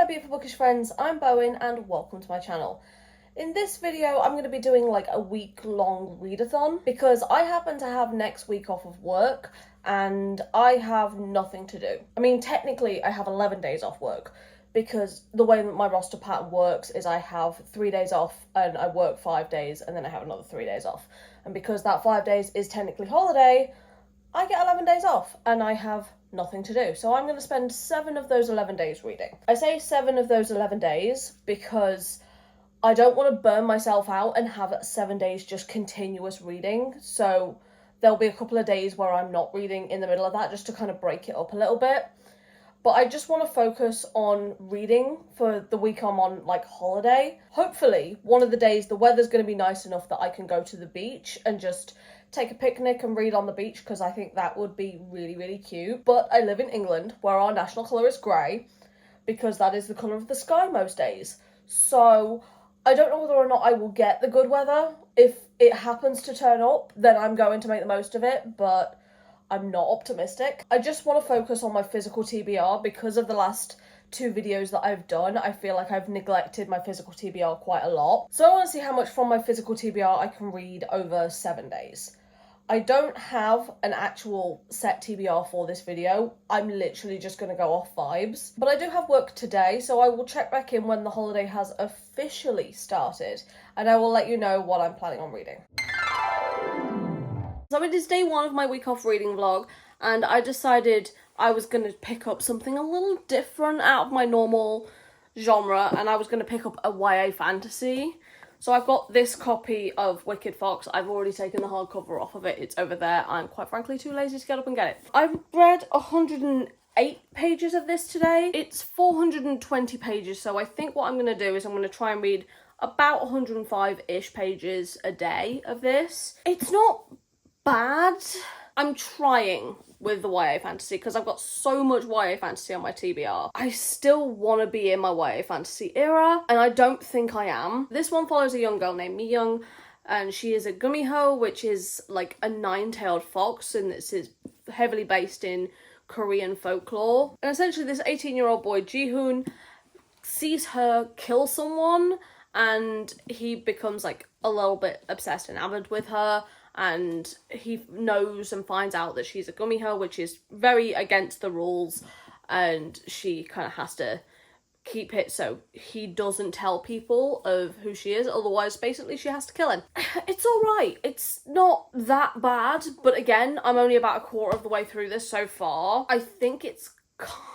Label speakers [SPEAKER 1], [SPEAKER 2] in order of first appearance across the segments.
[SPEAKER 1] Hello beautiful bookish friends, I'm Bowen and welcome to my channel. In this video I'm going to be doing like a week-long readathon because I happen to have next week off of work and I have nothing to do. I mean, technically I have 11 days off work because the way that my roster pattern works is I have 3 days off and I work 5 days and then I have another 3 days off. And because that 5 days is technically holiday, I get 11 days off and I have nothing to do. So I'm going to spend 7 of those 11 days reading. I say 7 of those 11 days because I don't want to burn myself out and have 7 days just continuous reading. So there'll be a couple of days where I'm not reading in the middle of that just to kind of break it up a little bit. But I just want to focus on reading for the week I'm on like holiday. Hopefully one of the days the weather's going to be nice enough that I can go to the beach and just take a picnic and read on the beach because I think that would be really, really cute. But I live in England where our national colour is grey because that is the colour of the sky most days. So I don't know whether or not I will get the good weather. If it happens to turn up, then I'm going to make the most of it, but I'm not optimistic. I just want to focus on my physical TBR because of the last 2 videos that I've done. I feel like I've neglected my physical TBR quite a lot. So I want to see how much from my physical TBR I can read over 7 days. I don't have an actual set TBR for this video. I'm literally just going to go off vibes. But I do have work today, so I will check back in when the holiday has officially started, and I will let you know what I'm planning on reading. So it is day 1 of my week off reading vlog, and I decided I was going to pick up something a little different out of my normal genre, and I was going to pick up a YA fantasy. So I've got this copy of Wicked Fox. I've already taken the hardcover off of it. It's over there. I'm quite frankly too lazy to get up and get it. I've read 108 pages of this today. It's 420 pages, so I think what I'm going to do is I'm going to try and read about 105-ish pages a day of this. It's not bad. I'm trying with the YA fantasy because I've got so much YA fantasy on my TBR. I still want to be in my YA fantasy era, and I don't think I am. This one follows a young girl named Mi-young, and she is a gumiho, which is like a 9-tailed fox, and this is heavily based in Korean folklore. And essentially this 18-year-old boy, Ji-hoon, sees her kill someone, and he becomes like a little bit obsessed and enamored with her. And he knows and finds out that she's a gumiho, which is very against the rules, and she kind of has to keep it so he doesn't tell people of who she is, otherwise basically she has to kill him. It's alright, it's not that bad, but again, I'm only about a quarter of the way through this so far. I think it's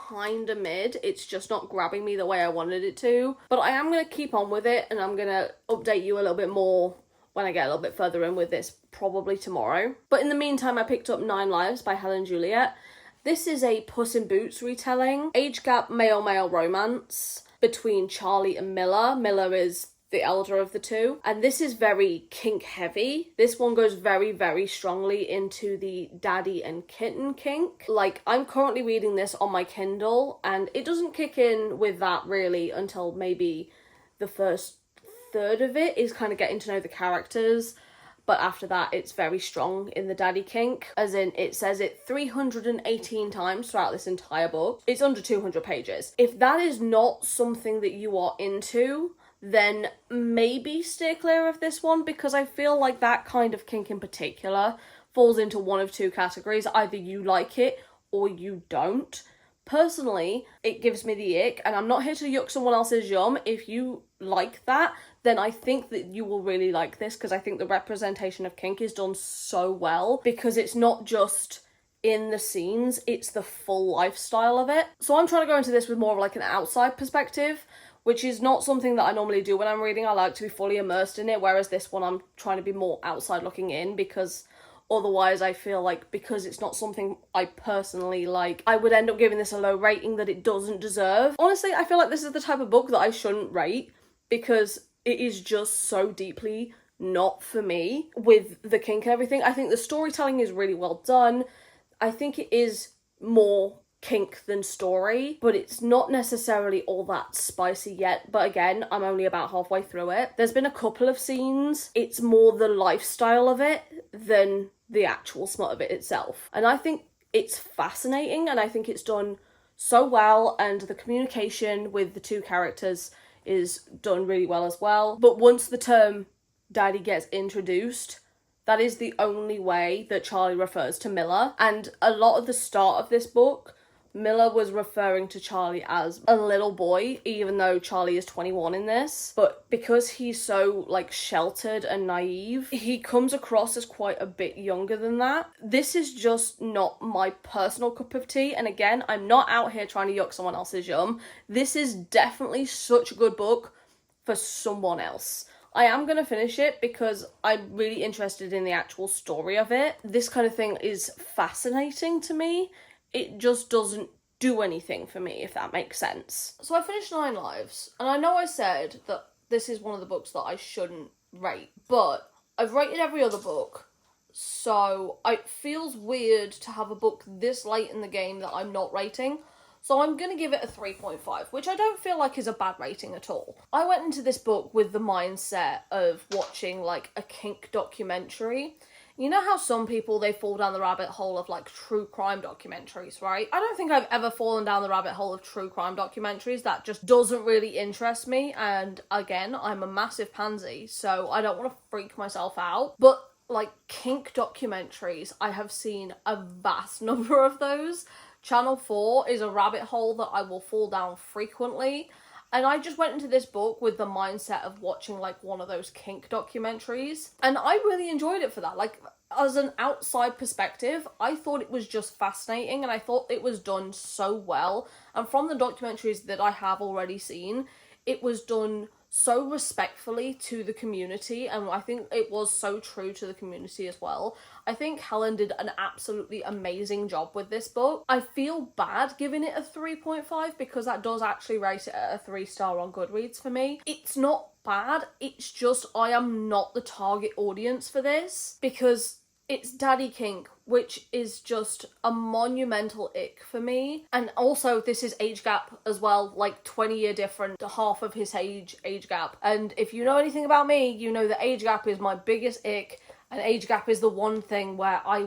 [SPEAKER 1] kinda mid, it's just not grabbing me the way I wanted it to, but I am going to keep on with it, and I'm going to update you a little bit more when I get a little bit further in with this, probably tomorrow. But in the meantime, I picked up 9 Lives by Helen Juliet. This is a Puss in Boots retelling. Age gap male-male romance between Charlie and Miller. Miller is the elder of the two. And this is very kink heavy. This one goes very, very strongly into the daddy and kitten kink. Like, I'm currently reading this on my Kindle, and it doesn't kick in with that really until maybe the first third of it is kind of getting to know the characters, but after that it's very strong in the daddy kink, as in it says it 318 times throughout this entire book. It's under 200 pages. If that is not something that you are into, then maybe steer clear of this one, because I feel like that kind of kink in particular falls into one of 2 categories. Either you like it or you don't. Personally, it gives me the ick, and I'm not here to yuck someone else's yum. If you like that, then I think that you will really like this, because I think the representation of kink is done so well, because it's not just in the scenes, it's the full lifestyle of it. So I'm trying to go into this with more of like an outside perspective, which is not something that I normally do when I'm reading. I like to be fully immersed in it, whereas this one I'm trying to be more outside looking in, because otherwise I feel like, because it's not something I personally like, I would end up giving this a low rating that it doesn't deserve. Honestly, I feel like this is the type of book that I shouldn't rate, because it is just so deeply not for me with the kink and everything. I think the storytelling is really well done. I think it is more kink than story, but it's not necessarily all that spicy yet. But again, I'm only about halfway through it. There's been a couple of scenes. It's more the lifestyle of it than the actual smut of it itself. And I think it's fascinating, and I think it's done so well, and the communication with the two characters is done really well as well. But once the term daddy gets introduced, that is the only way that Charlie refers to Miller. And a lot of the start of this book, Miller was referring to Charlie as a little boy, even though Charlie is 21 in this. But because he's so, like, sheltered and naive, he comes across as quite a bit younger than that. This is just not my personal cup of tea. And again, I'm not out here trying to yuck someone else's yum. This is definitely such a good book for someone else. I am going to finish it because I'm really interested in the actual story of it. This kind of thing is fascinating to me. It just doesn't do anything for me, if that makes sense. So I finished Nine Lives, and I know I said that this is one of the books that I shouldn't rate, but I've rated every other book, so it feels weird to have a book this late in the game that I'm not rating. So I'm going to give it a 3.5, which I don't feel like is a bad rating at all. I went into this book with the mindset of watching, like, a kink documentary. You know how some people, they fall down the rabbit hole of, like, true crime documentaries, right? I don't think I've ever fallen down the rabbit hole of true crime documentaries. That just doesn't really interest me. And again, I'm a massive pansy, so I don't want to freak myself out. But, like, kink documentaries, I have seen a vast number of those. Channel 4 is a rabbit hole that I will fall down frequently. And I just went into this book with the mindset of watching, like, one of those kink documentaries. And I really enjoyed it for that. Like, as an outside perspective, I thought it was just fascinating, and I thought it was done so well. And from the documentaries that I have already seen, it was done so respectfully to the community, and I think it was so true to the community as well. I think Helen did an absolutely amazing job with this book. I feel bad giving it a 3.5 because that does actually rate it at a 3-star on Goodreads for me. It's not bad, it's just I am not the target audience for this because it's daddy kink, which is just a monumental ick for me. And also, this is age gap as well, like 20-year different, half of his age gap. And if you know anything about me, you know that age gap is my biggest ick, and age gap is the one thing where I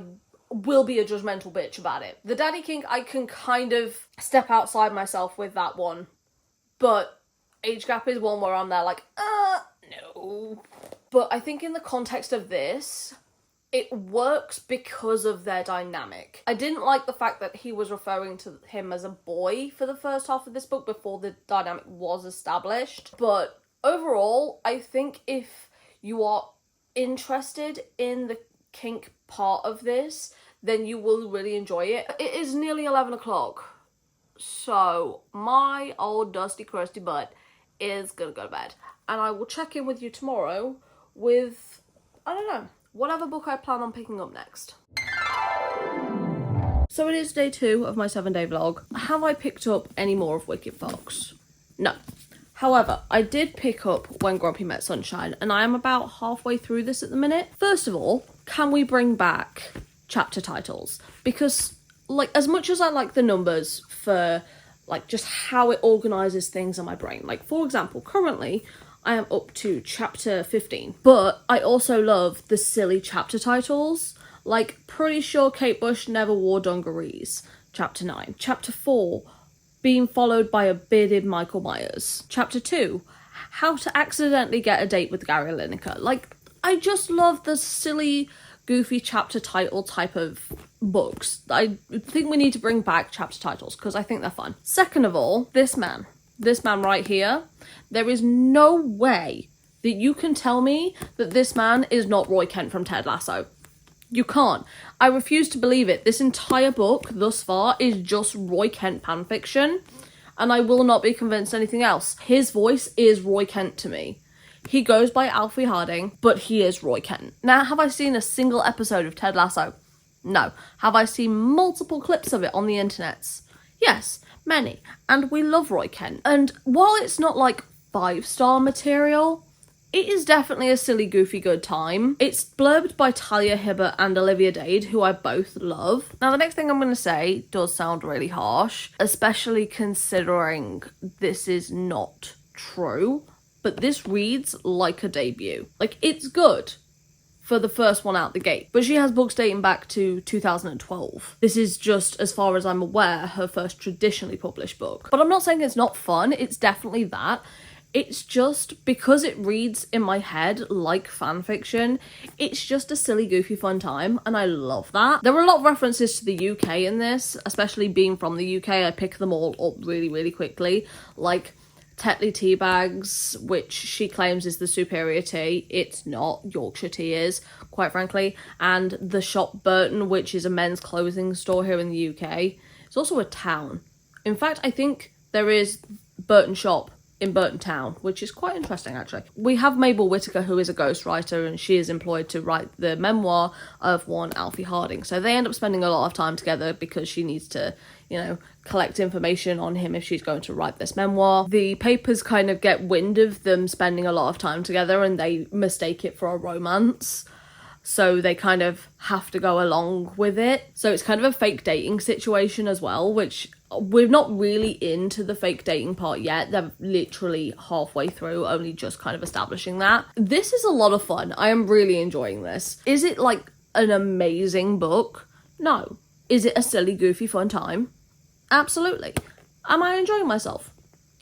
[SPEAKER 1] will be a judgmental bitch about it. The daddy kink, I can kind of step outside myself with that one, but age gap is one where I'm there like, no. But I think in the context of this, it works because of their dynamic. I didn't like the fact that he was referring to him as a boy for the first half of this book before the dynamic was established. But overall, I think if you are interested in the kink part of this, then you will really enjoy it. It is nearly 11 o'clock, so my old dusty crusty butt is gonna go to bed. And I will check in with you tomorrow with, I don't know, whatever book I plan on picking up next. So it is day 2 of my 7-day vlog. Have I picked up any more of Wicked Fox? No. However, I did pick up When Grumpy Met Sunshine, and I am about halfway through this at the minute. First of all, can we bring back chapter titles? Because, like, as much as I like the numbers for, like, just how it organises things in my brain. Like, for example, currently, I am up to chapter 15, but I also love the silly chapter titles, like Pretty Sure Kate Bush Never Wore Dungarees, chapter 9. Chapter 4, Being Followed by a Bearded Michael Myers. Chapter 2, How to Accidentally Get a Date with Gary Lineker. Like, I just love the silly, goofy chapter title type of books. I think we need to bring back chapter titles because I think they're fun. Second of all, this man right here, there is no way that you can tell me that this man is not Roy Kent from Ted Lasso. You can't. I refuse to believe it. This entire book thus far is just Roy Kent fanfiction, and I will not be convinced anything else. His voice is Roy Kent to me. He goes by Alfie Harding, but he is Roy Kent. Now, have I seen a single episode of Ted Lasso? No. Have I seen multiple clips of it on the internets? Yes, many. And we love Roy Kent. And while it's not like 5-star material, it is definitely a silly, goofy, good time. It's blurbed by Talia Hibbert and Olivia Dade, who I both love. Now, the next thing I'm going to say does sound really harsh, especially considering this is not true, but this reads like a debut. Like, it's good. for the first one out the gate. But she has books dating back to 2012. This is just, as far as I'm aware, her first traditionally published book. But I'm not saying it's not fun, it's definitely that. It's just, because it reads in my head like fan fiction, it's just a silly, goofy, fun time, and I love that. There are a lot of references to the UK in this, especially being from the UK, I pick them all up really, really quickly. Like Tetley Teabags, which she claims is the superior tea. It's not. Yorkshire tea is, quite frankly. And the shop Burton, which is a men's clothing store here in the UK. It's also a town. In fact, I think there is Burton Shop in Burton Town, which is quite interesting, actually. We have Mabel Whitaker, who is a ghostwriter, and she is employed to write the memoir of one Alfie Harding. So they end up spending a lot of time together because she needs to, you know, collect information on him if she's going to write this memoir. The papers kind of get wind of them spending a lot of time together and they mistake it for a romance. So they kind of have to go along with it. So it's kind of a fake dating situation as well, which we're not really into the fake dating part yet. They're literally halfway through, only just kind of establishing that. This is a lot of fun. I am really enjoying this. Is it like an amazing book? No. Is it a silly, goofy, fun time? Absolutely. Am I enjoying myself?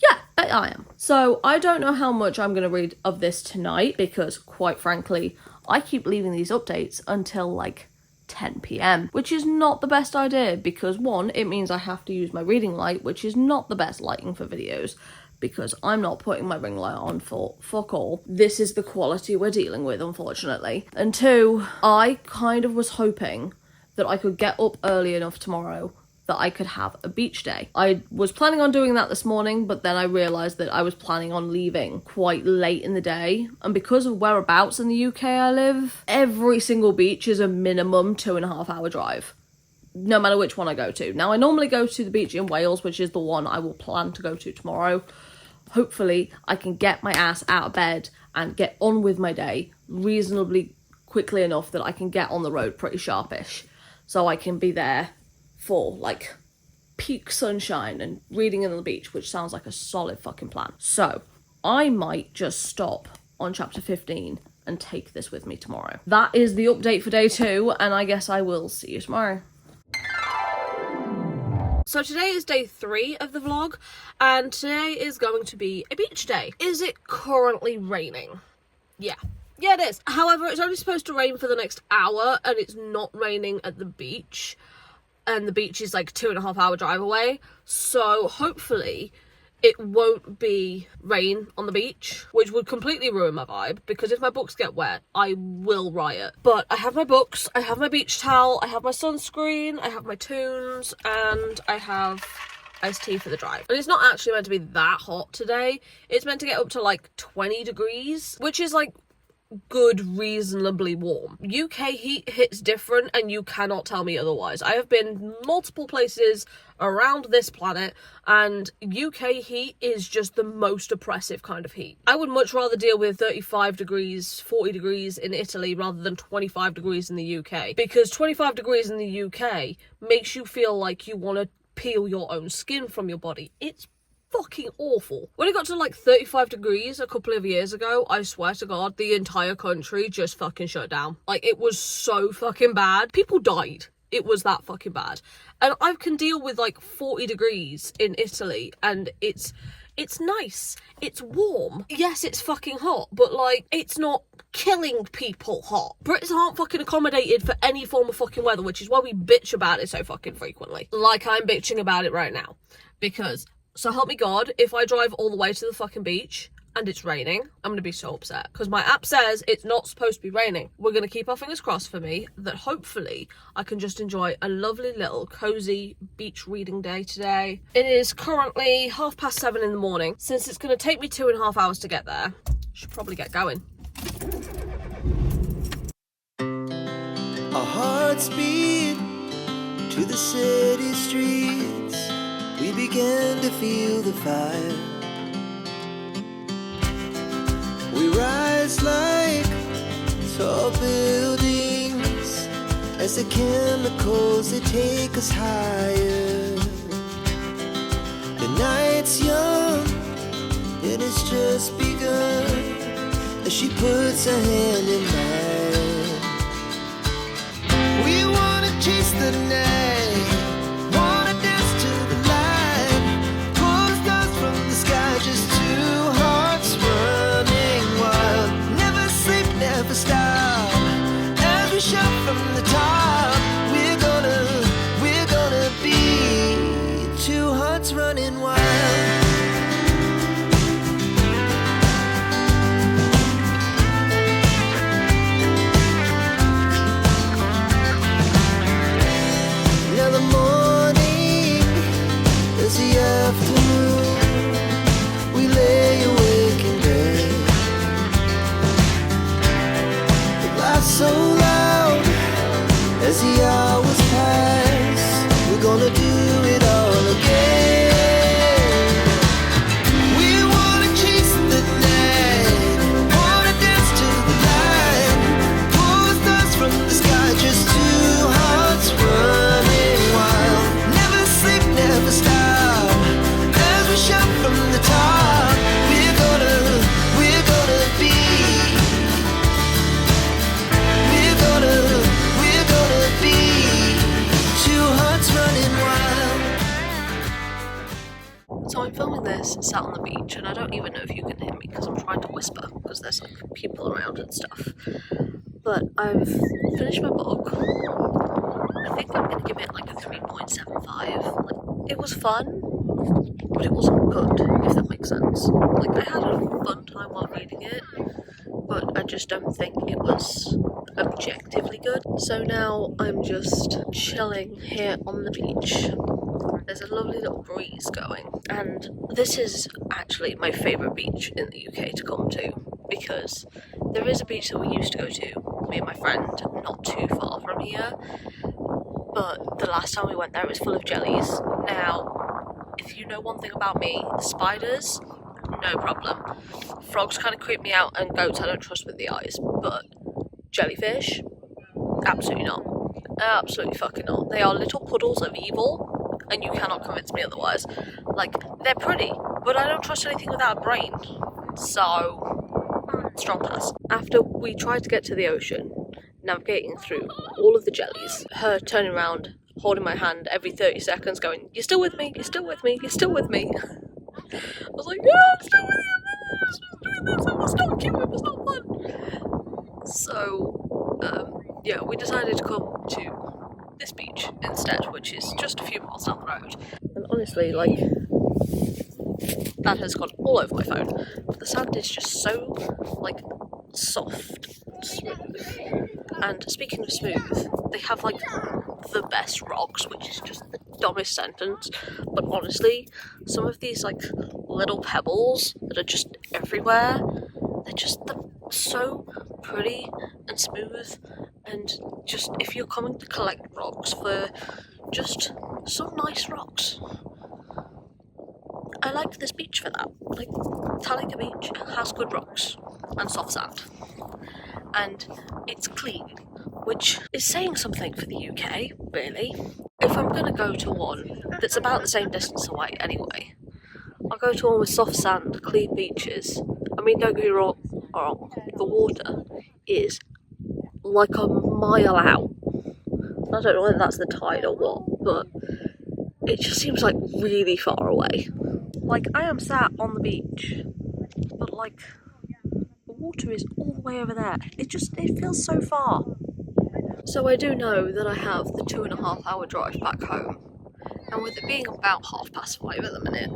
[SPEAKER 1] Yeah, I am. So I don't know how much I'm going to read of this tonight because, quite frankly, I keep leaving these updates until like 10 p.m, which is not the best idea because, one, it means I have to use my reading light, which is not the best lighting for videos because I'm not putting my ring light on for fuck all. This is the quality we're dealing with, unfortunately. And two, I kind of was hoping that I could get up early enough tomorrow that I could have a beach day. I was planning on doing that this morning, but then I realised that I was planning on leaving quite late in the day. And because of whereabouts in the UK I live, every single beach is a minimum 2.5 hour drive, no matter which one I go to. Now, I normally go to the beach in Wales, which is the one I will plan to go to tomorrow. Hopefully, I can get my ass out of bed and get on with my day reasonably quickly enough that I can get on the road pretty sharpish. So I can be there for like peak sunshine and reading on the beach, which sounds like a solid fucking plan. So I might just stop on chapter 15 and take this with me tomorrow. That is the update for day 2, and I guess I will see you tomorrow. So today is day 3 of the vlog, and today is going to be a beach day. Is it currently raining? Yeah, it is. However, it's only supposed to rain for the next hour, and it's not raining at the beach. And the beach is like 2.5 hour drive away. So hopefully it won't be rain on the beach, which would completely ruin my vibe, because if my books get wet, I will riot. But I have my books, I have my beach towel, I have my sunscreen, I have my tunes, and I have iced tea for the drive. And it's not actually meant to be that hot today. It's meant to get up to like 20 degrees, which is like good, reasonably warm. UK heat hits different, and you cannot tell me otherwise. I have been multiple places around this planet, and UK heat is just the most oppressive kind of heat. I would much rather deal with 35 degrees, 40 degrees in Italy rather than 25 degrees in the UK, because 25 degrees in the UK makes you feel like you want to peel your own skin from your body. It's fucking awful. When it got to like 35 degrees a couple of years ago, I swear to God, the entire country just fucking shut down. Like, it was so fucking bad. People died. It was that fucking bad. And I can deal with like 40 degrees in Italy, and it's nice. It's warm. Yes, it's fucking hot, but like, it's not killing people hot. Brits aren't fucking accommodated for any form of fucking weather, which is why we bitch about it so fucking frequently. Like I'm bitching about it right now. Because, so help me God, if I drive all the way to the fucking beach and it's raining, I'm gonna be so upset, because my app says it's not supposed to be raining. We're gonna keep our fingers crossed for me that hopefully I can just enjoy a lovely little cozy beach reading day today. It is currently 7:30 in the morning. Since it's gonna take me 2.5 hours to get there, I should probably get going.
[SPEAKER 2] Our hearts beat to the city streets. We began to feel the fire. We rise like tall buildings as the chemicals, they take us higher. The night's young and it's just begun as she puts her hand in mine.
[SPEAKER 1] on the beach, and I don't even know if you can hear me because I'm trying to whisper because there's like people around and stuff. But I've finished my book. I think I'm gonna give it like a 3.75. Like, it was fun, but it wasn't good, if that makes sense. Like, I had a fun time while reading it, but I just don't think it was objectively good. So now I'm just chilling here on the beach. There's a lovely little breeze going, and this is actually my favourite beach in the UK to come to, because there is a beach that we used to go to, me and my friend, not too far from here, but the last time we went there it was full of jellies. Now, if you know one thing about me, spiders, no problem. Frogs kind of creep me out, and goats I don't trust with the eyes, but jellyfish, absolutely not. Absolutely fucking not. They are little puddles of evil, and you cannot convince me otherwise. Like, they're pretty, but I don't trust anything without a brain. So, strong pass. After we tried to get to the ocean, navigating through all of the jellies, her turning around, holding my hand every 30 seconds, going, "You're still with me, you're still with me, you're still with me." I was like, "Yeah, I'm still with you, I'm supposed to do this, it was not cute, it was not fun." So, yeah, we decided to come to this beach instead, which is just a few miles down the road. And honestly, like, that has gone all over my phone. The sand is just so, like, soft, smooth. And speaking of smooth, they have, like, the best rocks, which is just the dumbest sentence. But honestly, some of these, like, little pebbles that are just everywhere, they're just so pretty and smooth. And just, if you're coming to collect rocks for just some nice rocks, I like this beach for that. Like, Taliga Beach has good rocks and soft sand, and it's clean, which is saying something for the UK, really. If I'm going to go to one that's about the same distance away anyway, I'll go to one with soft sand, clean beaches. I mean, don't get me wrong, the water is like a mile out. I don't know whether that's the tide or what, but it just seems like really far away. Like, I am sat on the beach, but like, the water is all the way over there. It feels so far. So I do know that I have the 2.5 hour drive back home, and with it being about 5:30 at the minute,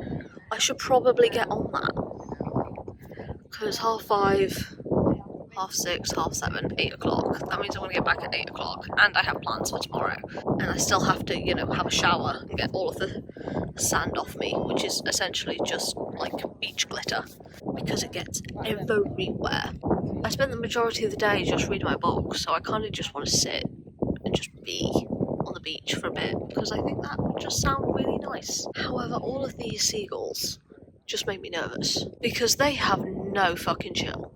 [SPEAKER 1] I should probably get on that. Because 5:30, 6:30, 7:30, 8 o'clock, that means I'm going to get back at 8 o'clock, and I have plans for tomorrow. And I still have to, you know, have a shower and get all of the sand off me, which is essentially just like beach glitter, because it gets everywhere. I spent the majority of the day just reading my book, so I kind of just want to sit and just be on the beach for a bit, because I think that would just sound really nice. However, all of these seagulls just make me nervous, because they have no fucking chill.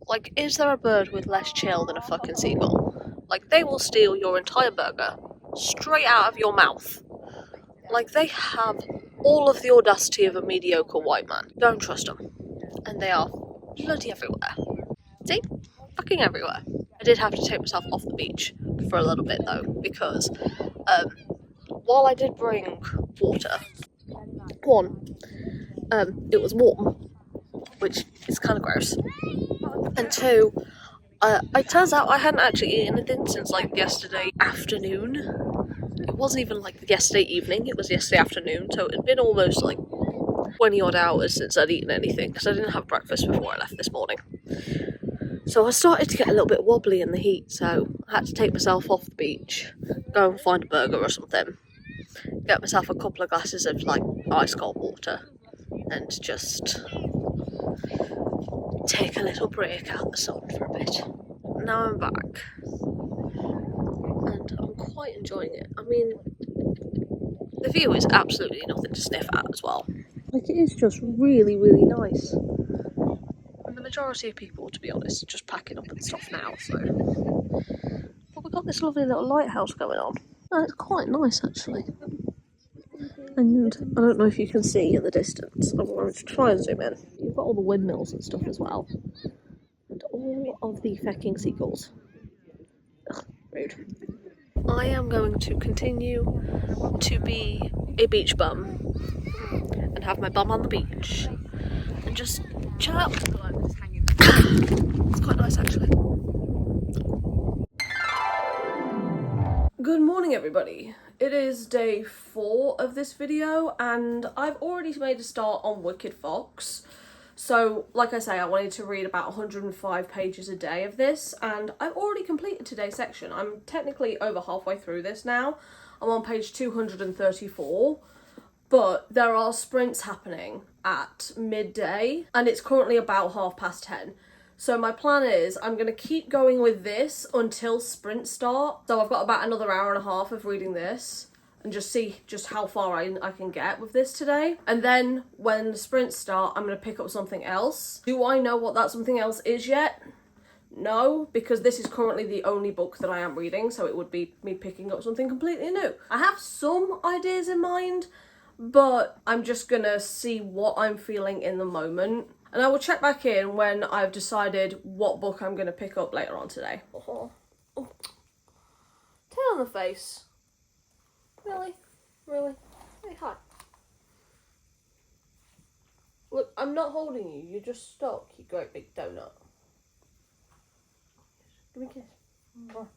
[SPEAKER 1] Like, is there a bird with less chill than a fucking seagull? Like, they will steal your entire burger straight out of your mouth. Like, they have all of the audacity of a mediocre white man. Don't trust them. And they are bloody everywhere. See? Fucking everywhere. I did have to take myself off the beach for a little bit, though, because while I did bring water, one, it was warm, which is kind of gross. And two, it turns out I hadn't actually eaten anything since, like, yesterday afternoon. It wasn't even, like, yesterday evening, it was yesterday afternoon, so it had been almost, like, 20 odd hours since I'd eaten anything, because I didn't have breakfast before I left this morning. So I started to get a little bit wobbly in the heat, so I had to take myself off the beach, go and find a burger or something, get myself a couple of glasses of, like, ice cold water, and just take a little break out the sun for a bit. Now I'm back, and I'm quite enjoying it. I mean, the view is absolutely nothing to sniff at as well. Like, it is just really, really nice. And the majority of people, to be honest, are just packing up and stuff now, so. But we've got this lovely little lighthouse going on. And it's quite nice, actually. And I don't know if you can see in the distance. I'm going to try and zoom in. You've got all the windmills and stuff as well. And all of the fecking seagulls. Ugh, rude. I am going to continue to be a beach bum and have my bum on the beach just chill out.
[SPEAKER 3] I'm just hanging.
[SPEAKER 1] It's quite nice actually. Good morning everybody. It is day 4 of this video and I've already made a start on Wicked Fox. So like I say, I wanted to read about 105 pages a day of this and I've already completed today's section. I'm technically over halfway through this now. I'm on page 234, but there are sprints happening at midday and it's currently about 10:30. So my plan is I'm going to keep going with this until sprints start. So I've got about another hour and a half of reading this and just see just how far I can get with this today. And then when the sprints start, I'm going to pick up something else. Do I know what that something else is yet? No, because this is currently the only book that I am reading, so it would be me picking up something completely new. I have some ideas in mind, but I'm just going to see what I'm feeling in the moment. And I will check back in when I've decided what book I'm going to pick up later on today. Oh. Tail on the face. Really? Really? Hey, hi. Look, I'm not holding you. You're just stuck, you great big donut. Give me a kiss. Come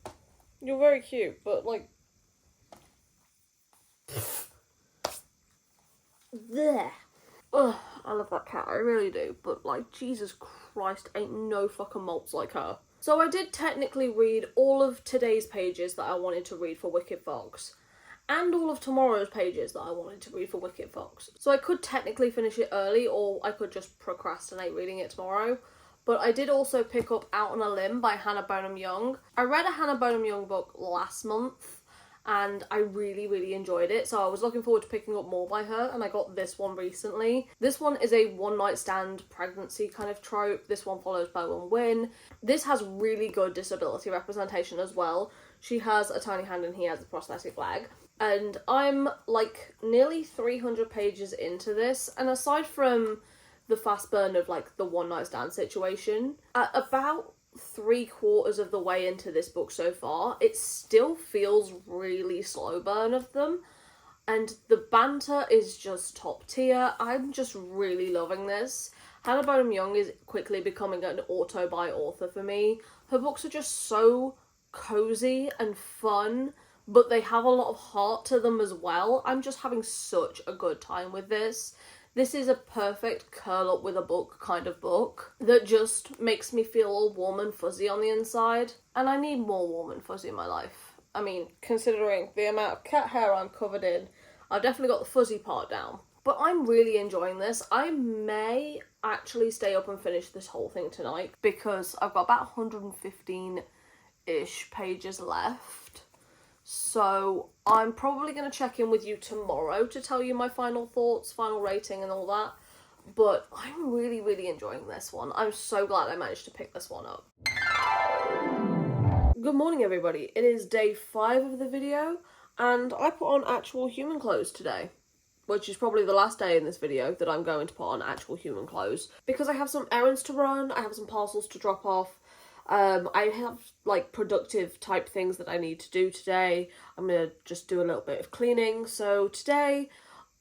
[SPEAKER 1] on. You're very cute, but like... There. Ugh, I love that cat, I really do, but like, Jesus Christ, ain't no fucking malts like her. So I did technically read all of today's pages that I wanted to read for Wicked Fox, and all of tomorrow's pages that I wanted to read for Wicked Fox. So I could technically finish it early, or I could just procrastinate reading it tomorrow. But I did also pick up Out on a Limb by Hannah Bonham Young. I read a Hannah Bonham Young book last month, and I really enjoyed it, so I was looking forward to picking up more by her, and I got this one recently. This one is a one-night stand pregnancy kind of trope. This one follows Bo and Win. This has really good disability representation as well. She has a tiny hand and he has a prosthetic leg. And I'm like nearly 300 pages into this, and aside from the fast burn of like the one-night stand situation, at about 3/4 of the way into this book so far, it still feels really slow burn of them, and the banter is just top tier. I'm just really loving this. Hannah Bonham Young is quickly becoming an auto-buy author for me. Her books are just so cozy and fun, but they have a lot of heart to them as well. I'm just having such a good time with this. This is a perfect curl up with a book kind of book that just makes me feel all warm and fuzzy on the inside. And I need more warm and fuzzy in my life. I mean, considering the amount of cat hair I'm covered in, I've definitely got the fuzzy part down. But I'm really enjoying this. I may actually stay up and finish this whole thing tonight because I've got about 115-ish pages left. So I'm probably going to check in with you tomorrow to tell you my final thoughts, final rating and all that. But I'm really enjoying this one. I'm so glad I managed to pick this one up. Good morning everybody. It is day 5 of the video and I put on actual human clothes today. Which is probably the last day in this video that I'm going to put on actual human clothes. Because I have some errands to run, I have some parcels to drop off. I have like productive type things that I need to do today. I'm going to just do a little bit of cleaning. So today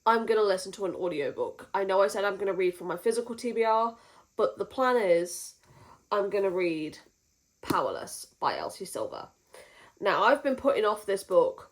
[SPEAKER 1] I'm going to listen to an audiobook. I know I said I'm going to read from my physical TBR, but the plan is I'm going to read Powerless by Elsie Silver. Now I've been putting off this book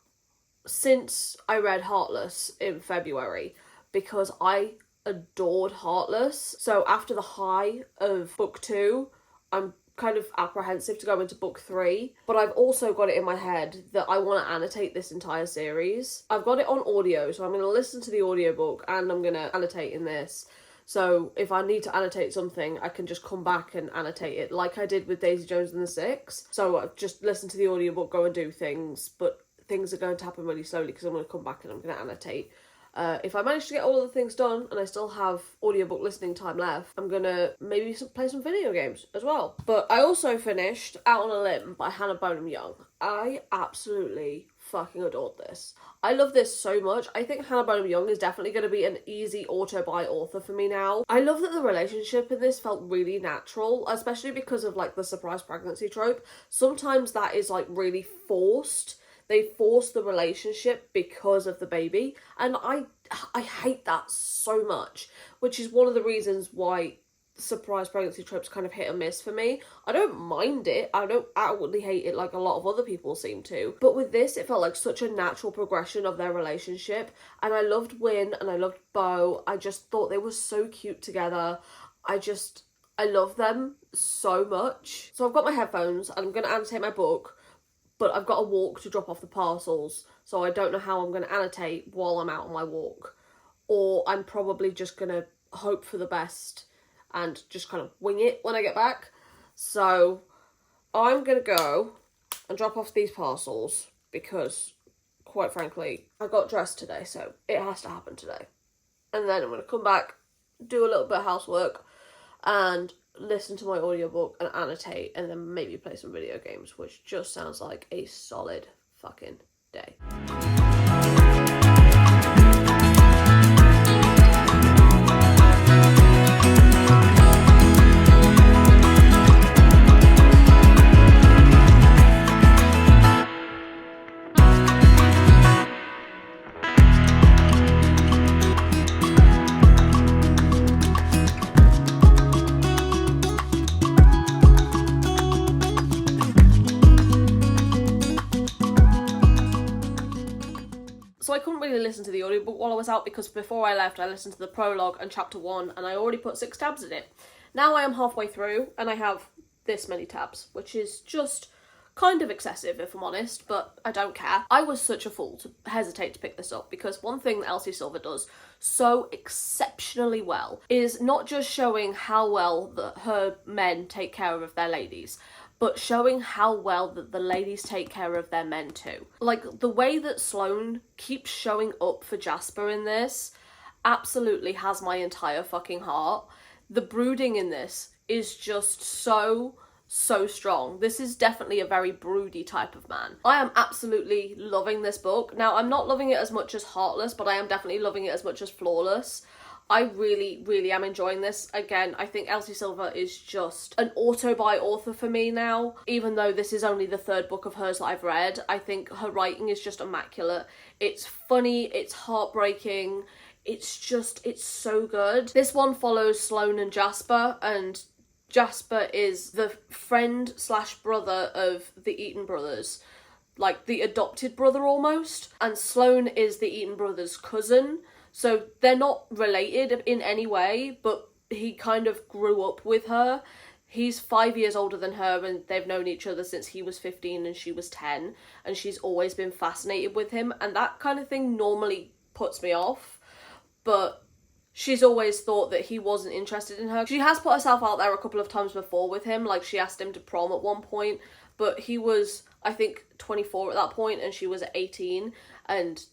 [SPEAKER 1] since I read Heartless in February because I adored Heartless. So after the high of book 2, I'm kind of apprehensive to go into book 3, but I've also got it in my head that I want to annotate this entire series. I've got it on audio, so I'm going to listen to the audiobook and I'm going to annotate in this. So if I need to annotate something, I can just come back and annotate it like I did with Daisy Jones and the Six. So I've just listened to the audiobook, go and do things, but things are going to happen really slowly because I'm going to come back and I'm going to annotate. If I manage to get all of the things done and I still have audiobook listening time left, I'm going to maybe play some video games as well. But I also finished Out on a Limb by Hannah Bonham Young. I absolutely fucking adored this. I love this so much. I think Hannah Bonham Young is definitely going to be an easy auto-buy author for me now. I love that the relationship in this felt really natural, especially because of like the surprise pregnancy trope. Sometimes that is like really forced. They force the relationship because of the baby, and I I hate that so much, which is one of the reasons why surprise pregnancy tropes kind of hit and miss for me. I don't mind it. I don't outwardly hate it like a lot of other people seem to. But with this, it felt like such a natural progression of their relationship. And I loved Win and I loved Bo. I just thought they were so cute together. I love them so much. So I've got my headphones and I'm going to annotate my book, but I've got to walk to drop off the parcels. So I don't know how I'm going to annotate while I'm out on my walk. Or I'm probably just going to hope for the best and just kind of wing it when I get back. So I'm going to go and drop off these parcels because, quite frankly, I got dressed today, so it has to happen today. And then I'm going to come back, do a little bit of housework, and listen to my audiobook and annotate, and then maybe play some video games, which just sounds like a solid fucking day. So I couldn't really listen to the audiobook while I was out because before I left I listened to the prologue and chapter 1 and I already put 6 tabs in it. Now I am halfway through and I have this many tabs, which is just kind of excessive if I'm honest, but I don't care. I was such a fool to hesitate to pick this up because one thing that Elsie Silver does so exceptionally well is not just showing how well that her men take care of their ladies, but showing how well that the ladies take care of their men too. Like, the way that Sloane keeps showing up for Jasper in this absolutely has my entire fucking heart. The brooding in this is just so strong. This is definitely a very broody type of man. I am absolutely loving this book. Now, I'm not loving it as much as Heartless, but I am definitely loving it as much as Flawless. I really, really am enjoying this. Again, I think Elsie Silver is just an auto-buy author for me now. Even though this is only the 3rd book of hers that I've read, I think her writing is just immaculate. It's funny, it's heartbreaking, it's so good. This one follows Sloane and Jasper, and Jasper is the friend / brother of the Eaton brothers. Like, the adopted brother almost. And Sloane is the Eaton brothers' cousin. So they're not related in any way, but he kind of grew up with her. He's 5 years older than her and they've known each other since he was 15 and she was 10. And she's always been fascinated with him. And that kind of thing normally puts me off. But she's always thought that he wasn't interested in her. She has put herself out there a couple of times before with him. Like, she asked him to prom at one point. But he was, I think, 24 at that point and she was 18. And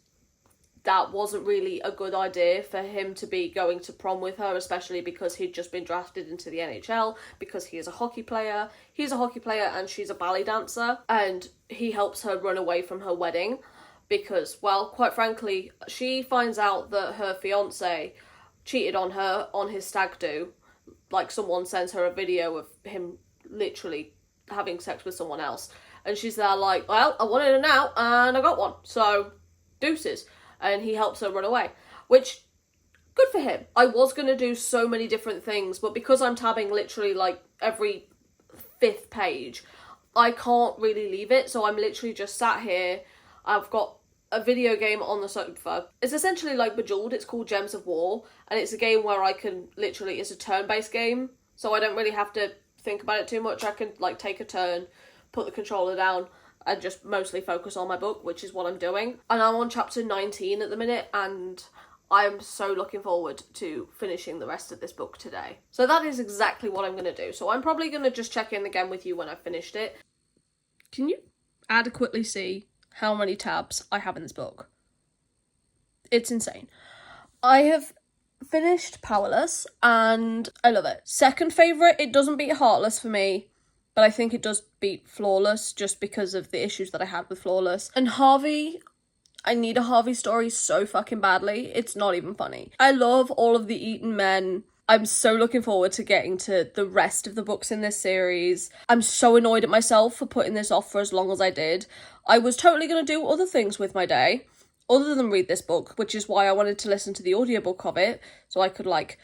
[SPEAKER 1] that wasn't really a good idea for him to be going to prom with her, especially because he'd just been drafted into the NHL, because he is a hockey player. He's a hockey player and she's a ballet dancer, and he helps her run away from her wedding because, well, quite frankly, she finds out that her fiancé cheated on her on his stag do. Like, someone sends her a video of him literally having sex with someone else, and she's there like, well, I wanted an out and I got one, so deuces. And he helps her run away, which, good for him. I was going to do so many different things, but because I'm tabbing literally like every 5th page, I can't really leave it. So I'm literally just sat here. I've got a video game on the sofa. It's essentially like Bejeweled. It's called Gems of War, and it's a game where I can literally, it's a turn-based game, so I don't really have to think about it too much. I can like take a turn, put the controller down, and just mostly focus on my book, which is what I'm doing. And I'm on chapter 19 at the minute, and I'm so looking forward to finishing the rest of this book today. So that is exactly what I'm going to do. So I'm probably going to just check in again with you when I've finished it. Can you adequately see how many tabs I have in this book? It's insane. I have finished Powerless, and I love it. Second favourite, it doesn't beat Heartless for me, but I think it does beat Flawless just because of the issues that I had with Flawless. And Harvey, I need a Harvey story so fucking badly. It's not even funny. I love all of the Eaton men. I'm so looking forward to getting to the rest of the books in this series. I'm so annoyed at myself for putting this off for as long as I did. I was totally going to do other things with my day. other than read this book, which is why I wanted to listen to the audiobook of it, so I could, like,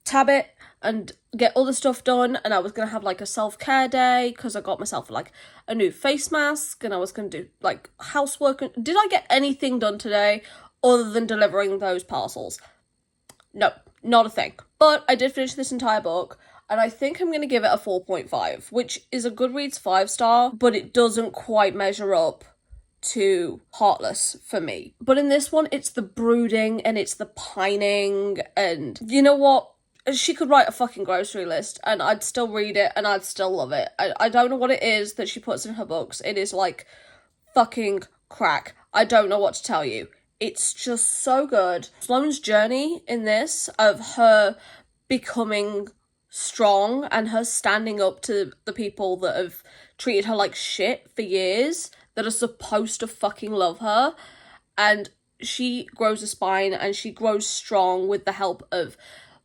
[SPEAKER 1] tab it and get other stuff done. And I was going to have, like, a self-care day, because I got myself, like, a new face mask, and I was going to do, like, housework. Did I get anything done today other than delivering those parcels? No, not a thing. But I did finish this entire book, and I think I'm going to give it a 4.5, which is a Goodreads 5-star, but it doesn't quite measure up to Heartless for me. But in this one, it's the brooding and it's the pining, and you know what? She could write a fucking grocery list and I'd still read it and I'd still love it. I don't know what it is that she puts in her books. It is like fucking crack. I don't know what to tell you. It's just so good. Sloane's journey in this, of her becoming strong and her standing up to the people that have treated her like shit for years, that are supposed to fucking love her, and she grows a spine and she grows strong with the help of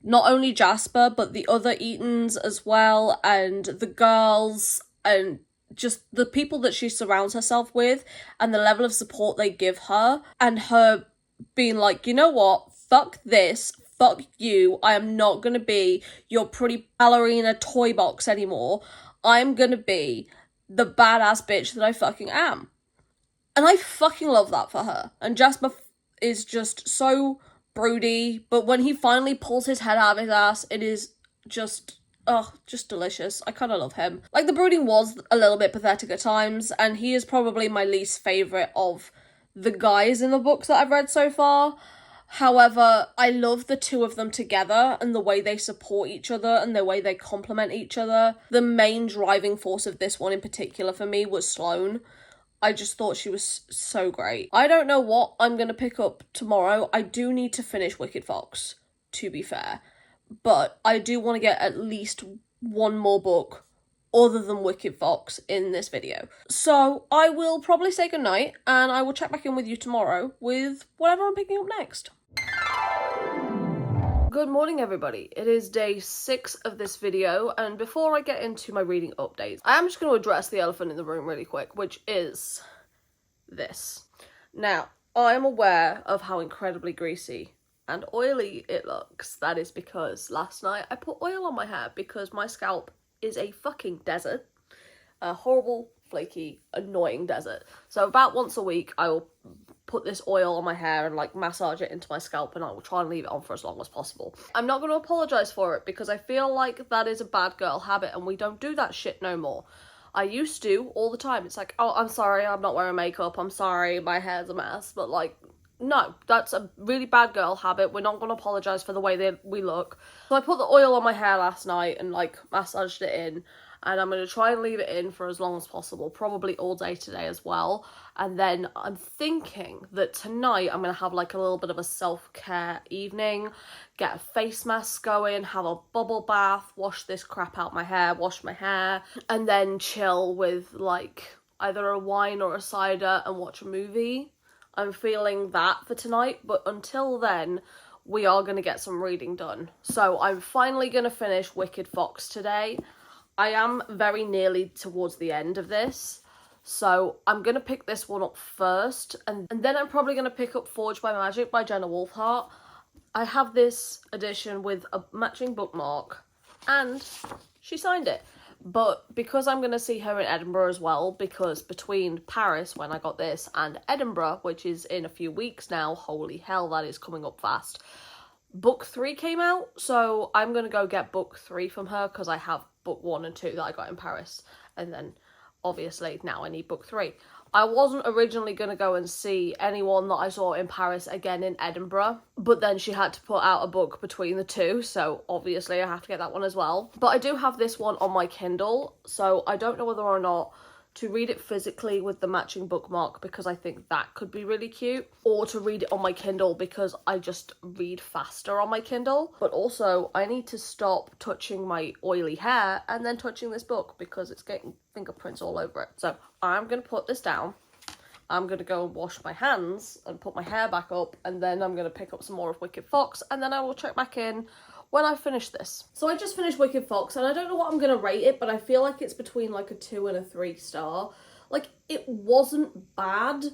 [SPEAKER 1] not only Jasper but the other Etons as well, and the girls, and just the people that she surrounds herself with, and the level of support they give her, and her being like, you know what, fuck this, fuck you, I am not gonna be your pretty ballerina toy box anymore. I'm gonna be the badass bitch that I fucking am. And I fucking love that for her. And Jasper is just so broody, but when he finally pulls his head out of his ass, it is just, just delicious. I kind of love him. Like, the brooding was a little bit pathetic at times, and he is probably my least favourite of the guys in the books that I've read so far. However, I love the two of them together and the way they support each other and the way they complement each other. The main driving force of this one in particular for me was Sloane. I just thought she was so great. I don't know what I'm going to pick up tomorrow. I do need to finish Wicked Fox, to be fair. But I do want to get at least one more book other than Wicked Fox in this video. So I will probably say goodnight, and I will check back in with you tomorrow with whatever I'm picking up next. Good morning, everybody. It is day 6 of this video, and before I get into my reading updates, I am just going to address the elephant in the room really quick, which is this. Now, I am aware of how incredibly greasy and oily it looks. That is because last night I put oil on my hair because my scalp is a fucking desert. A horrible, flaky, annoying desert. So about once a week, I will put this oil on my hair and like massage it into my scalp, and I will try and leave it on for as long as possible. I'm not going to apologise for it because I feel like that is a bad girl habit and we don't do that shit no more. I used to all the time. It's like, oh, I'm sorry, I'm not wearing makeup, I'm sorry, my hair's a mess, but like, no, that's a really bad girl habit. We're not going to apologise for the way that we look. So I put the oil on my hair last night and like massaged it in, and I'm going to try and leave it in for as long as possible, probably all day today as well. And then I'm thinking that tonight I'm going to have like a little bit of a self-care evening, get a face mask going, have a bubble bath, wash this crap out my hair, wash my hair, and then chill with like either a wine or a cider and watch a movie. I'm feeling that for tonight, but until then, we are going to get some reading done. So I'm finally going to finish Wicked Fox today. I am very nearly towards the end of this, so I'm going to pick this one up first, and then I'm probably going to pick up Forged by Magic by Jenna Wolfhart. I have this edition with a matching bookmark, and she signed it. But because I'm going to see her in Edinburgh as well, because between Paris, when I got this, and Edinburgh, which is in a few weeks now, holy hell, that is coming up fast, book 3 came out, so I'm going to go get book 3 from her, because I have book 1 and 2 that I got in Paris, and then obviously now I need book 3. I wasn't originally going to go and see anyone that I saw in Paris again in Edinburgh, but then she had to put out a book between the two, so obviously I have to get that one as well. But I do have this one on my Kindle, so I don't know whether or not to read it physically with the matching bookmark, because I think that could be really cute, or to read it on my Kindle because I just read faster on my Kindle. But also, I need to stop touching my oily hair and then touching this book because it's getting fingerprints all over it. So I'm going to put this down. I'm going to go and wash my hands and put my hair back up, and then I'm going to pick up some more of Wicked Fox, and then I will check back in when I finish this. So I just finished Wicked Fox, and I don't know what I'm going to rate it, but I feel like it's between like a 2 and a 3 star. Like, it wasn't bad.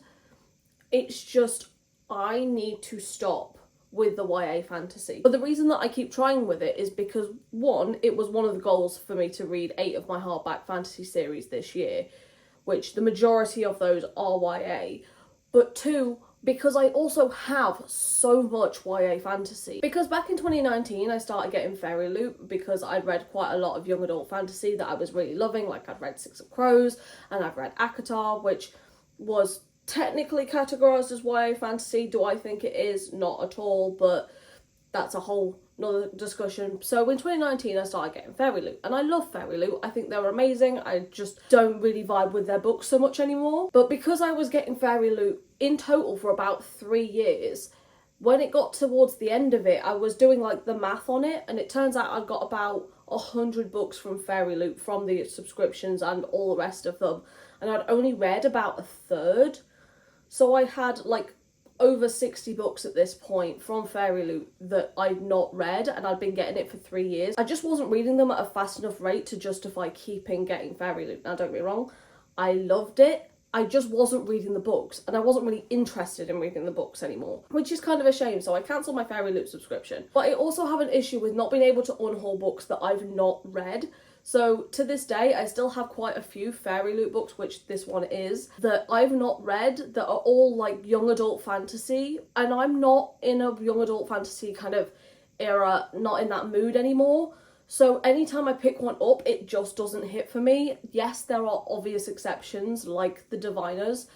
[SPEAKER 1] It's just I need to stop with the YA fantasy. But the reason that I keep trying with it is because, one, it was one of the goals for me to read 8 of my hardback fantasy series this year, which the majority of those are YA. But 2, because I also have so much YA fantasy. Because back in 2019, I started getting Fairy Loot because I'd read quite a lot of young adult fantasy that I was really loving. Like, I'd read Six of Crows, and I've read ACOTAR, which was technically categorized as YA fantasy. Do I think it is? Not at all, but that's a whole nother discussion. So in 2019 I started getting Fairy Loot, and I love Fairy Loot. I think they're amazing. I just don't really vibe with their books so much anymore. But because I was getting Fairy Loot in total for about 3 years, when it got towards the end of it, I was doing like the math on it, and it turns out I got about 100 books from Fairy Loot, from the subscriptions and all the rest of them, and I'd only read about a third. So I had like over 60 books at this point from Fairy Loot that I'd not read, and I'd been getting it for 3 years. I just wasn't reading them at a fast enough rate to justify keeping getting Fairy Loot. Now, don't get me wrong, I loved it. I just wasn't reading the books, and I wasn't really interested in reading the books anymore, which is kind of a shame. So I cancelled my Fairy Loot subscription. But I also have an issue with not being able to unhaul books that I've not read. So to this day, I still have quite a few Fairy Loot books, which this one is, that I've not read, that are all like young adult fantasy. And I'm not in a young adult fantasy kind of era, not in that mood anymore. So anytime I pick one up, it just doesn't hit for me. Yes, there are obvious exceptions, like the Diviners,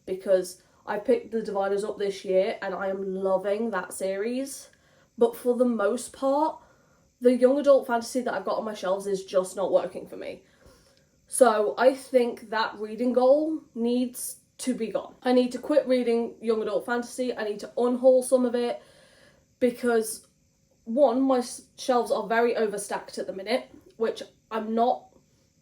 [SPEAKER 1] because I picked the Diviners up this year and I am loving that series. But for the most part, the young adult fantasy that I've got on my shelves is just not working for me. So I think that reading goal needs to be gone. I need to quit reading young adult fantasy. I need to unhaul some of it because, one, my shelves are very overstacked at the minute, which I'm not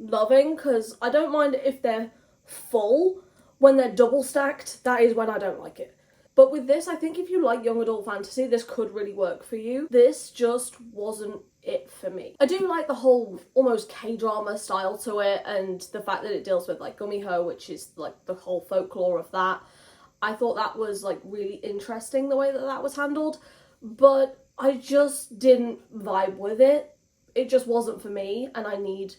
[SPEAKER 1] loving, because I don't mind if they're full. When they're double stacked, that is when I don't like it. But with this, I think if you like young adult fantasy, this could really work for you. This just wasn't it for me. I do like the whole almost K-drama style to it, and the fact that it deals with like Gumiho, which is like the whole folklore of that. I thought that was like really interesting, the way that that was handled, but I just didn't vibe with it. It just wasn't for me, and I need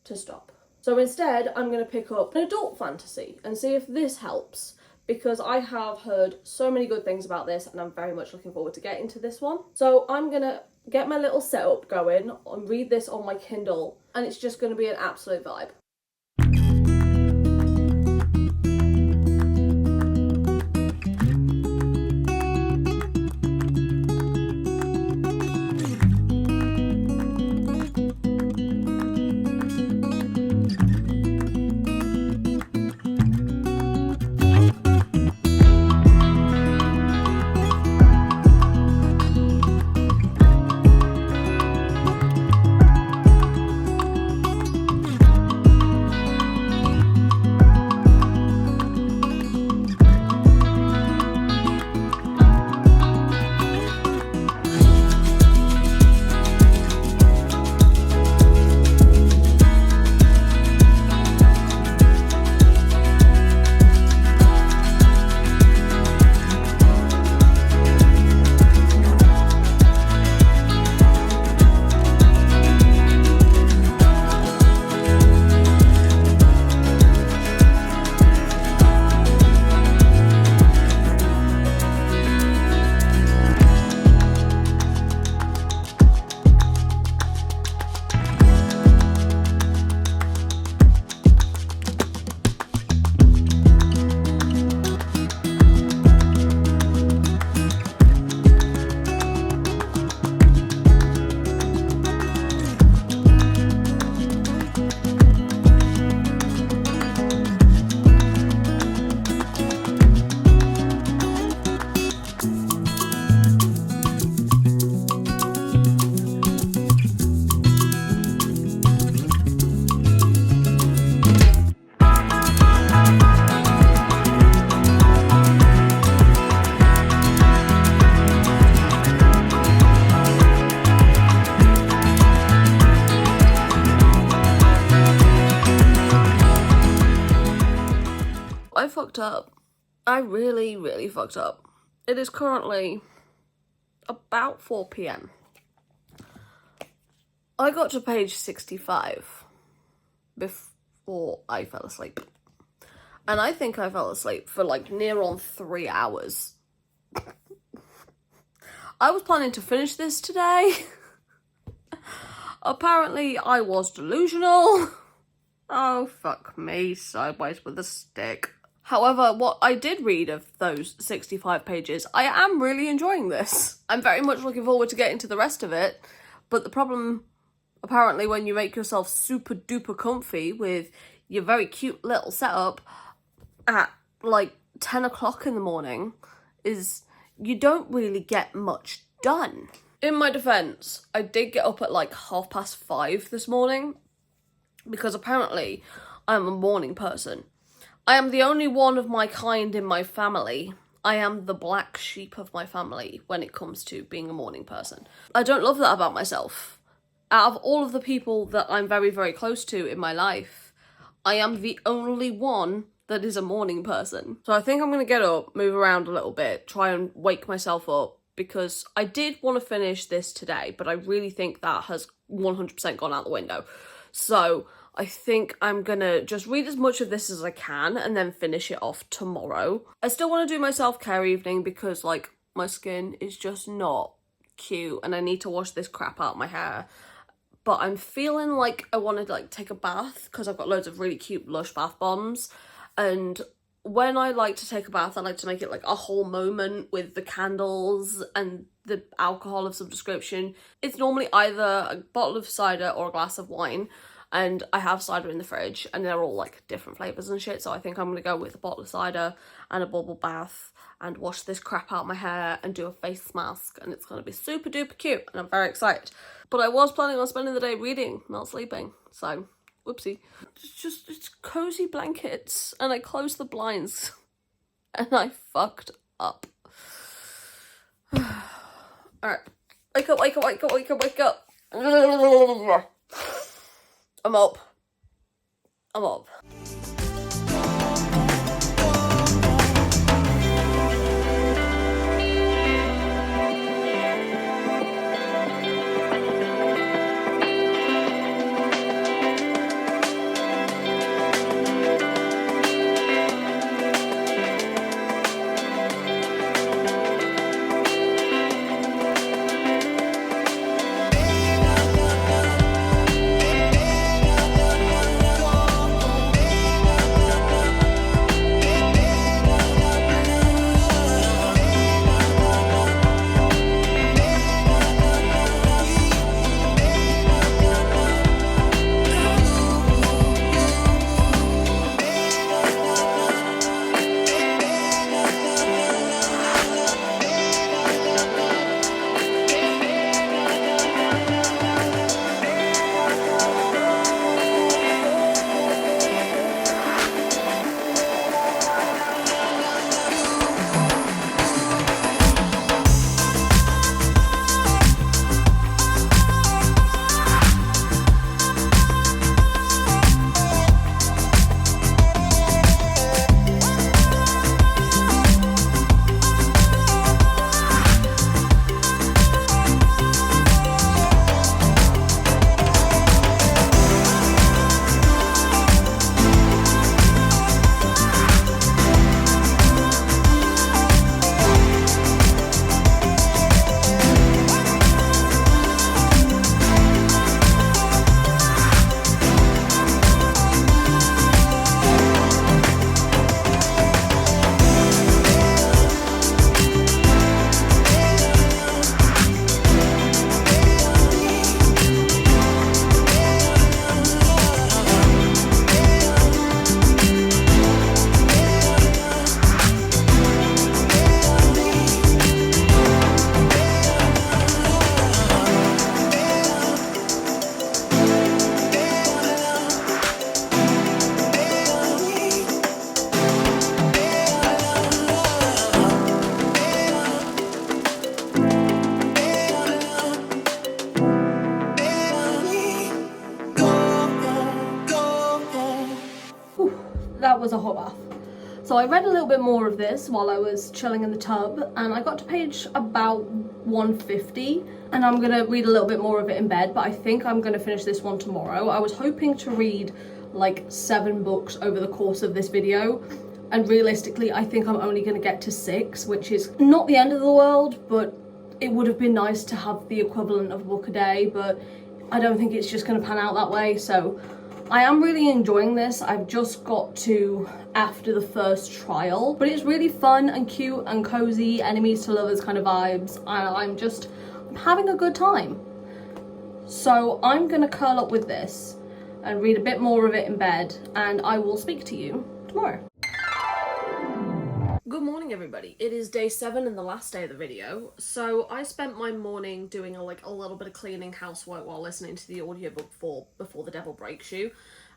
[SPEAKER 1] to stop. So instead, I'm going to pick up an adult fantasy and see if this helps, because I have heard so many good things about this, and I'm very much looking forward to getting to this one. So I'm going to get my little setup going and read this on my Kindle, and it's just going to be an absolute vibe. I fucked up. I really fucked up. It is currently about 4 p.m. I got to page 65 before I fell asleep. And I think I fell asleep for like near on 3 hours. I was planning to finish this today. Apparently I was delusional. Oh, fuck me, sideways with a stick. However, what I did read of those 65 pages, I am really enjoying this. I'm very much looking forward to getting to the rest of it, but the problem, apparently, when you make yourself super duper comfy with your very cute little setup at like 10 o'clock in the morning, is you don't really get much done. In my defense, I did get up at like 5:30 this morning, because apparently I'm a morning person. I am the only one of my kind in my family. I am the black sheep of my family when it comes to being a morning person. I don't love that about myself. Out of all of the people that I'm very, very close to in my life, I am the only one that is a morning person. So I think I'm going to get up, move around a little bit, try and wake myself up, because I did want to finish this today, but I really think that has 100% gone out the window. So I think I'm gonna just read as much of this as I can and then finish it off tomorrow. I still want to do my self-care evening because, like, my skin is just not cute and I need to wash this crap out of my hair. But I'm feeling like I want to, like, take a bath because I've got loads of really cute Lush bath bombs. And when I like to take a bath, I like to make it, like, a whole moment with the candles and the alcohol of some description. It's normally either a bottle of cider or a glass of wine. And I have cider in the fridge, and they're all, like, different flavours and shit, so I think I'm going to go with a bottle of cider and a bubble bath and wash this crap out of my hair and do a face mask, and it's going to be super duper cute, and I'm very excited. But I was planning on spending the day reading, not sleeping, so whoopsie. It's cozy blankets, and I closed the blinds, and I fucked up. Alright, wake up, wake up, wake up, wake up, wake up. I'm up. I'm up. That was a hot bath. So I read a little bit more of this while I was chilling in the tub, and I got to page about 150, and I'm gonna read a little bit more of it in bed, but I think I'm gonna finish this one tomorrow. I was hoping to read like 7 books over the course of this video, and realistically I think I'm only gonna get to 6, which is not the end of the world, but it would have been nice to have the equivalent of a book a day, but I don't think it's just gonna pan out that way. So I am really enjoying this. I've just got to after the first trial, but it's really fun and cute and cozy, enemies to lovers kind of vibes, and I'm having a good time. So I'm gonna curl up with this and read a bit more of it in bed, and I will speak to you tomorrow. Good morning, everybody. It is day 7 and the last day of the video. So I spent my morning doing a little bit of cleaning, housework while listening to the audiobook for Before the Devil Breaks You.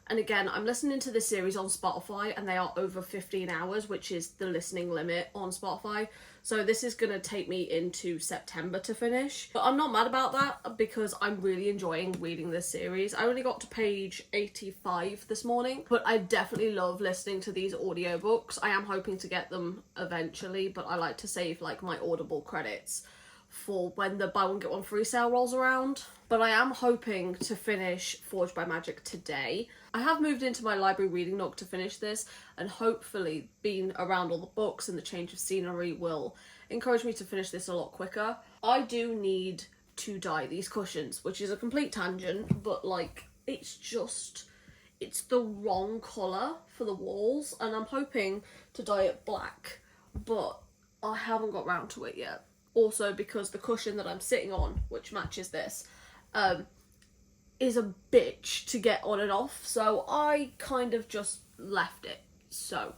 [SPEAKER 1] And again, I'm listening to this series on Spotify, and they are over 15 hours, which is the listening limit on Spotify. So this is going to take me into September to finish. But I'm not mad about that because I'm really enjoying reading this series. I only got to page 85 this morning, but I definitely love listening to these audiobooks. I am hoping to get them eventually, but I like to save like my Audible credits for when the buy one get one free sale rolls around. But I am hoping to finish Forged by Magic today. I have moved into my library reading nook to finish this, and hopefully being around all the books and the change of scenery will encourage me to finish this a lot quicker. I do need to dye these cushions, which is a complete tangent, but like it's the wrong colour for the walls, and I'm hoping to dye it black, but I haven't got round to it yet. Also because the cushion that I'm sitting on, which matches this, is a bitch to get on and off, so I kind of just left it. So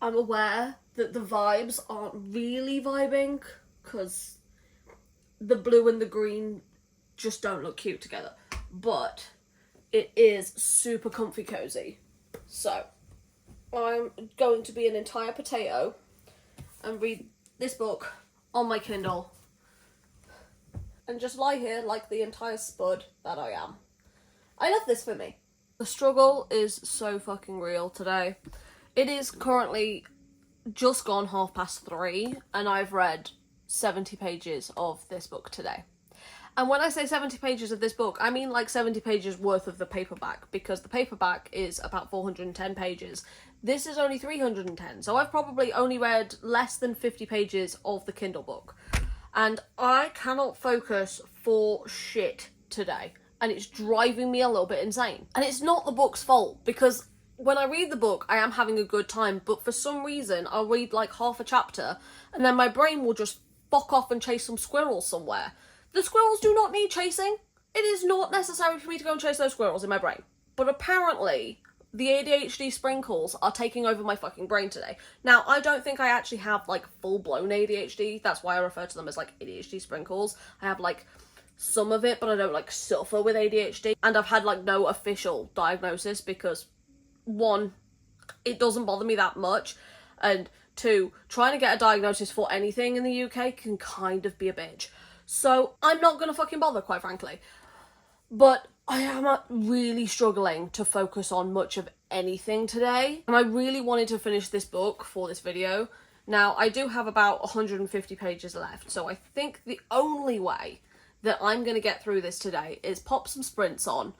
[SPEAKER 1] I'm aware that the vibes aren't really vibing because the blue and the green just don't look cute together, but it is super comfy cozy. So I'm going to be an entire potato and read this book on my Kindle and just lie here like the entire spud that I am. I love this for me. The struggle is so fucking real today. It is currently just gone 3:30 and I've read 70 pages of this book today. And when I say 70 pages of this book, I mean like 70 pages worth of the paperback, because the paperback is about 410 pages. This is only 310, so I've probably only read less than 50 pages of the Kindle book. And I cannot focus for shit today, and it's driving me a little bit insane. And it's not the book's fault, because when I read the book, I am having a good time, but for some reason, I'll read like half a chapter, and then my brain will just fuck off and chase some squirrels somewhere. The squirrels do not need chasing. It is not necessary for me to go and chase those squirrels in my brain. But apparently, the ADHD sprinkles are taking over my fucking brain today. Now, I don't think I actually have like full-blown ADHD. That's why I refer to them as like ADHD sprinkles. I have like some of it, but I don't like suffer with ADHD. And I've had like no official diagnosis because 1, it doesn't bother me that much, and 2, trying to get a diagnosis for anything in the UK can kind of be a bitch. So I'm not gonna fucking bother, quite frankly. But I am really struggling to focus on much of anything today, and I really wanted to finish this book for this video. Now, I do have about 150 pages left, so I think the only way that I'm going to get through this today is pop some sprints on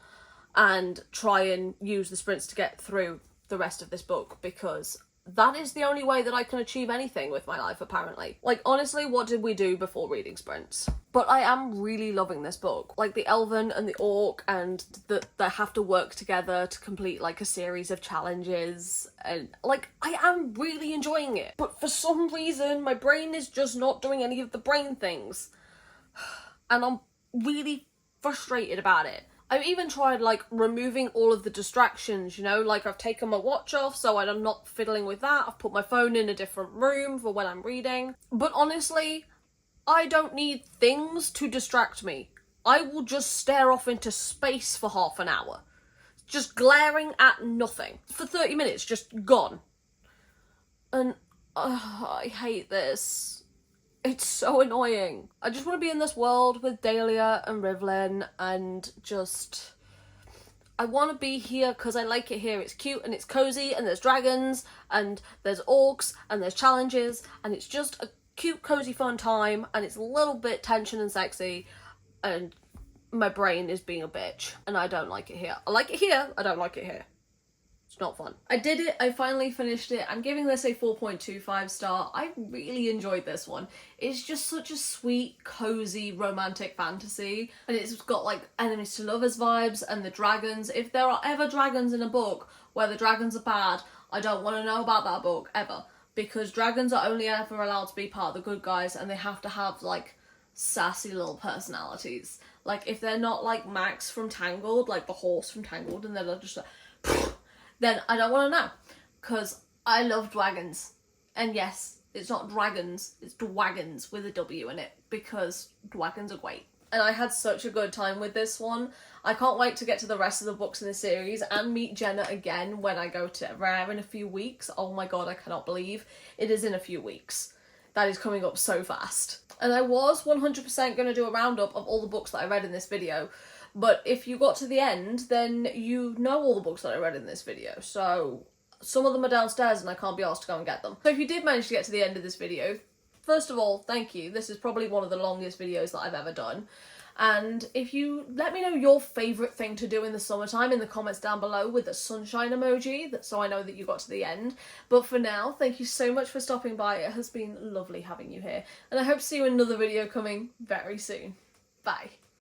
[SPEAKER 1] and try and use the sprints to get through the rest of this book, because that is the only way that I can achieve anything with my life, apparently. Like, honestly, what did we do before reading sprints? But I am really loving this book. Like, the elven and the orc, and they have to work together to complete, like, a series of challenges. And, like, I am really enjoying it. But for some reason, my brain is just not doing any of the brain things. And I'm really frustrated about it. I've even tried, like, removing all of the distractions, you know? Like, I've taken my watch off so I'm not fiddling with that. I've put my phone in a different room for when I'm reading. But honestly, I don't need things to distract me. I will just stare off into space for half an hour. Just glaring at nothing. For 30 minutes, just gone. And I hate this. It's so annoying. I just want to be in this world with Dahlia and Rivlin and just I want to be here because I like it here. It's cute and it's cozy and there's dragons and there's orcs and there's challenges and it's just a cute, cozy, fun time and it's a little bit tension and sexy and my brain is being a bitch and I don't like it here. I like it here, I don't like it here. It's not fun. I did it, I finally finished it. I'm giving this a 4.25 star. I really enjoyed this one. It's just such a sweet, cozy, romantic fantasy. And it's got like enemies to lovers vibes and the dragons. If there are ever dragons in a book where the dragons are bad, I don't want to know about that book, ever. Because dragons are only ever allowed to be part of the good guys and they have to have like sassy little personalities. Like if they're not like Max from Tangled, like the horse from Tangled, and they're just like then I don't want to know, because I love dragons. And yes, it's not dragons, it's dwagons with a W in it, because dragons are great. And I had such a good time with this one. I can't wait to get to the rest of the books in the series and meet Jenna again when I go to Rare in a few weeks. Oh my god, I cannot believe it is in a few weeks. That is coming up so fast. And I was 100% going to do a roundup of all the books that I read in this video. But if you got to the end, then you know all the books that I read in this video. So some of them are downstairs and I can't be asked to go and get them. So if you did manage to get to the end of this video, first of all, thank you. This is probably one of the longest videos that I've ever done. And if you let me know your favourite thing to do in the summertime in the comments down below with the sunshine emoji, so I know that you got to the end. But for now, thank you so much for stopping by. It has been lovely having you here. And I hope to see you in another video coming very soon. Bye.